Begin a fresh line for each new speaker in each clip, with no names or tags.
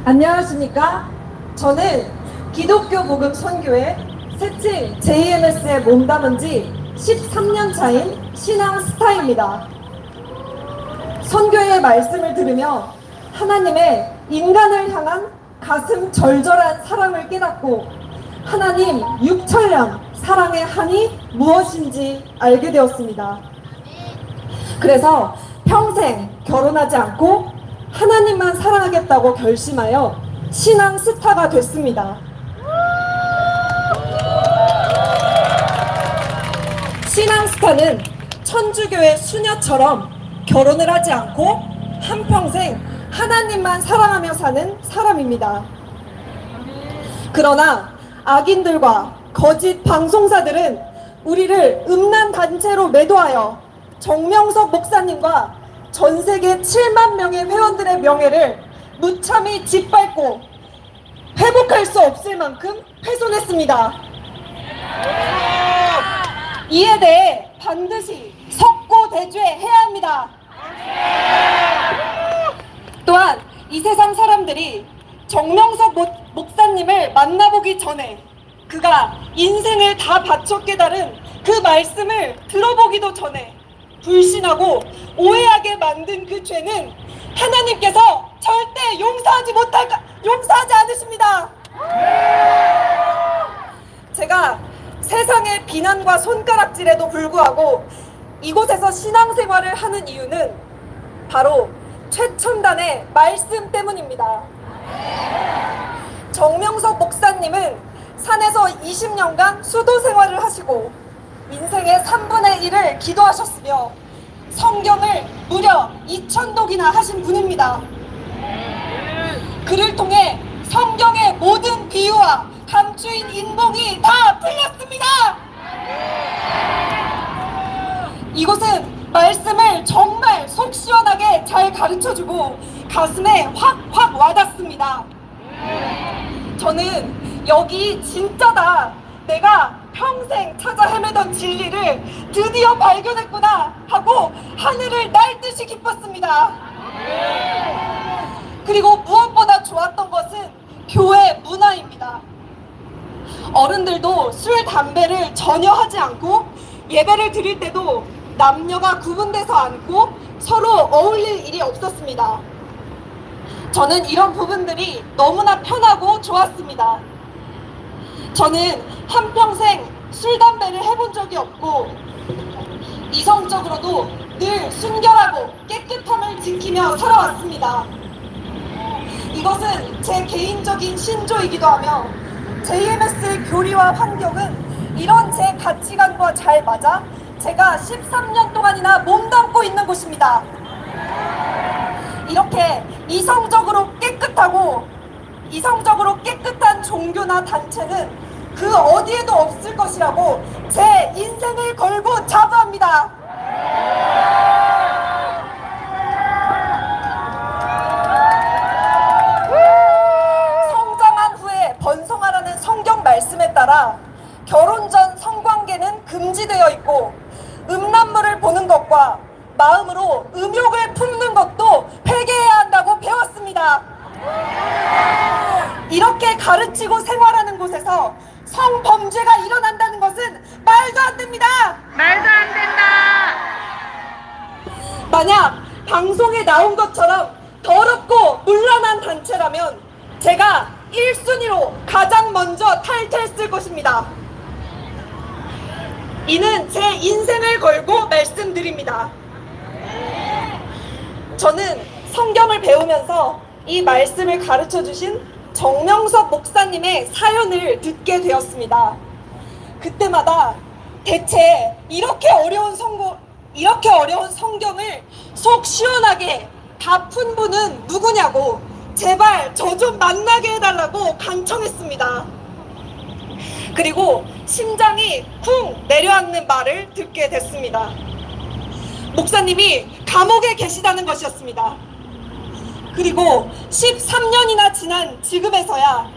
안녕하십니까? 저는 기독교 복음 선교회 새칭 JMS에 몸담은 지 13년 차인 신앙 스타입니다. 선교의 말씀을 들으며 하나님의 인간을 향한 가슴 절절한 사랑을 깨닫고 하나님 육천량 사랑의 한이 무엇인지 알게 되었습니다. 그래서 평생 결혼하지 않고 하나님만 사랑하겠다고 결심하여 신앙 스타가 됐습니다. 신앙 스타는 천주교의 수녀처럼 결혼을 하지 않고 한평생 하나님만 사랑하며 사는 사람입니다. 그러나 악인들과 거짓 방송사들은 우리를 음란 단체로 매도하여 정명석 목사님과 전 세계 7만 명의 회원들의 명예를 무참히 짓밟고 회복할 수 없을 만큼 훼손했습니다. 이에 대해 반드시 석고대죄해야 합니다. 또한 이 세상 사람들이 정명석 목사님을 만나보기 전에 그가 인생을 다 바쳐 깨달은 그 말씀을 들어보기도 전에 불신하고 오해하게 만든 그 죄는 하나님께서 절대 용서하지 않으십니다. 제가 세상의 비난과 손가락질에도 불구하고 이곳에서 신앙생활을 하는 이유는 바로 최첨단의 말씀 때문입니다. 정명석 목사님은 산에서 20년간 수도 생활을 하시고 인생의 3분의 1을 기도하셨으며 성경을 무려 2000독이나 하신 분입니다. 그를 통해 성경의 모든 비유와 감추인 인봉이 다 풀렸습니다. 이곳은 말씀을 정말 속 시원하게 잘 가르쳐주고 가슴에 확 와닿습니다. 저는 여기 진짜다, 내가 평생 찾아 헤매던 진리를 드디어 발견했구나 하고 하늘을 날듯이 기뻤습니다. 그리고 무엇보다 좋았던 것은 교회 문화입니다. 어른들도 술, 담배를 전혀 하지 않고 예배를 드릴 때도 남녀가 구분돼서 앉고 서로 어울릴 일이 없었습니다. 저는 이런 부분들이 너무나 편하고 좋았습니다. 저는 한평생 술, 담배를 해본 적이 없고 이성적으로도 늘 순결하고 깨끗함을 지키며 살아왔습니다. 이것은 제 개인적인 신조이기도 하며 JMS의 교리와 환경은 이런 제 가치관과 잘 맞아 제가 13년 동안이나 몸담고 있는 곳입니다. 이렇게 이성적으로 깨끗한 종교나 단체는 그 어디에도 없을 것이라고 제 인생을 걸고 자부합니다. 성장한 후에 번성하라는 성경 말씀에 따라 결혼 전 성관계는 금지되어 있고 음란물을 보는 것과 마음으로 음욕을 품는 것도 회개해야 한다고 배웠습니다. 이렇게 가르치고 생활하는 곳에서 성범죄가 일어난다는 것은 말도 안 됩니다.
말도 안 된다.
만약 방송에 나온 것처럼 더럽고 문란한 단체라면 제가 1순위로 가장 먼저 탈퇴했을 것입니다. 이는 제 인생을 걸고 말씀드립니다. 저는 성경을 배우면서 이 말씀을 가르쳐주신 정명석 목사님의 사연을 듣게 되었습니다. 그때마다 대체 이렇게 어려운 성경을 속 시원하게 다 푼 분은 누구냐고 제발 저 좀 만나게 해달라고 간청했습니다. 그리고 심장이 쿵 내려앉는 말을 듣게 됐습니다. 목사님이 감옥에 계시다는 것이었습니다. 그리고 13년이나 지난 지금에서야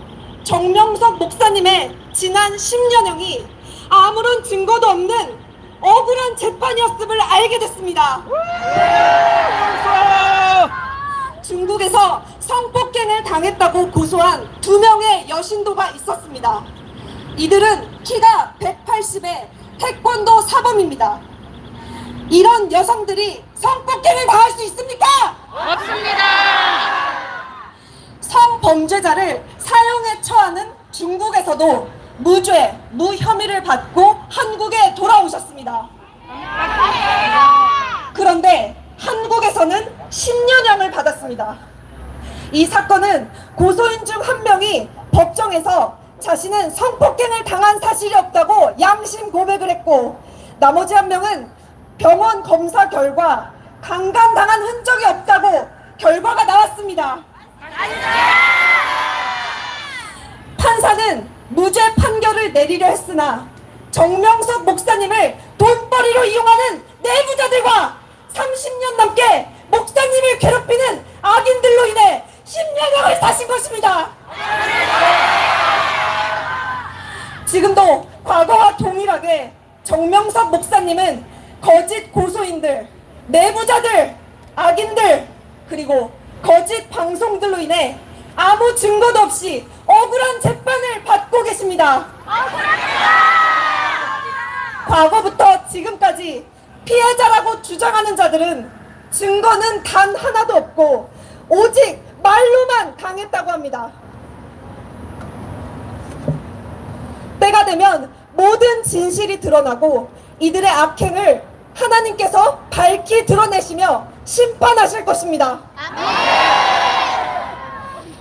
정명석 목사님의 지난 10년형이 아무런 증거도 없는 억울한 재판이었음을 알게 됐습니다. 중국에서 성폭행을 당했다고 고소한 2명의 여신도가 있었습니다. 이들은 키가 180의 태권도 사범입니다. 이런 여성들이 성폭행을 당할 수 있습니까?
없습니다.
성범죄자를 사형에 처하는 중국에서도 무죄, 무혐의를 받고 한국에 돌아오셨습니다. 그런데 한국에서는 10년형을 받았습니다. 이 사건은 고소인 중 한 명이 법정에서 자신은 성폭행을 당한 사실이 없다고 양심 고백을 했고, 나머지 한 명은 병원 검사 결과 강간당한 흔적이 없다고 결과가 나왔습니다. 판사는 무죄 판결을 내리려 했으나 정명석 목사님을 돈벌이로 이용하는 내부자들과 30년 넘게 목사님을 괴롭히는 악인들로 인해 10년형을 사신 것입니다. 지금도 과거와 동일하게 정명석 목사님은 거짓 고소인들, 내부자들, 악인들, 그리고 거짓 방송들로 인해 아무 증거도 없이 억울한 재판을 받고 계십니다. 과거부터 지금까지 피해자라고 주장하는 자들은 증거는 단 하나도 없고 오직 말로만 당했다고 합니다. 때가 되면 모든 진실이 드러나고 이들의 악행을 하나님께서 밝히 드러내시며 심판하실 것입니다.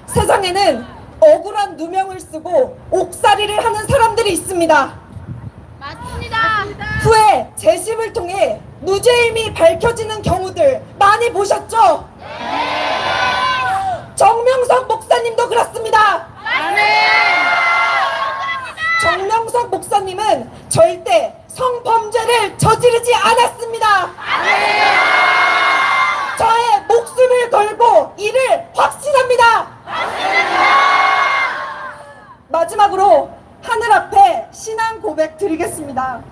세상에는 억울한 누명을 쓰고 옥살이를 하는 사람들이 있습니다.
맞습니다.
후에 재심을 통해 무죄임이 밝혀지는 경우들 많이 보셨죠? 정명석 목사님도 그렇습니다. 정명석 목사님은 절대 성범죄를 저지르지 않았습니다. 저의 목숨을 걸고 이를 확신합니다. 마지막으로 하늘 앞에 신앙 고백 드리겠습니다.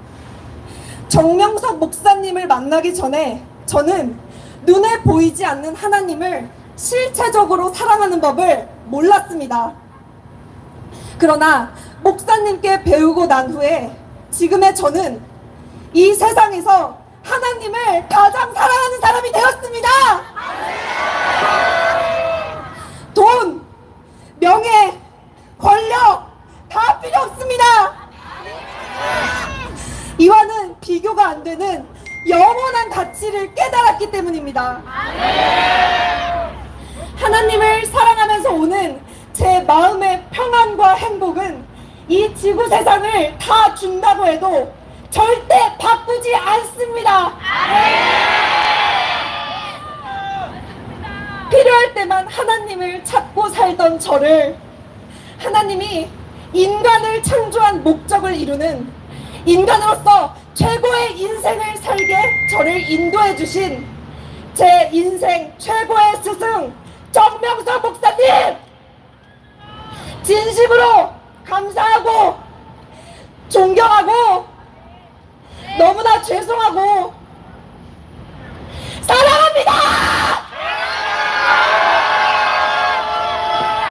정명석 목사님을 만나기 전에 저는 눈에 보이지 않는 하나님을 실체적으로 사랑하는 법을 몰랐습니다. 그러나 목사님께 배우고 난 후에 지금의 저는 이 세상에서 하나님을 가장 사랑하는 사람이 되었습니다. 돈, 명예, 권력 다 필요 없습니다. 이와는 비교가 안 되는 영원한 가치를 깨달았기 때문입니다. 하나님을 사랑하면서 오는 제 마음의 평안과 행복은 이 지구 세상을 다 준다고 해도 절대 바꾸지 않습니다. 필요할 때만 하나님을 찾고 살던 저를 하나님이 인간을 창조한 목적을 이루는 인간으로서 최고의 인생을 살게 저를 인도해 주신 제 인생 최고의 스승 정명석 목사님, 진심으로 감사하고 존경하고 너무나 죄송하고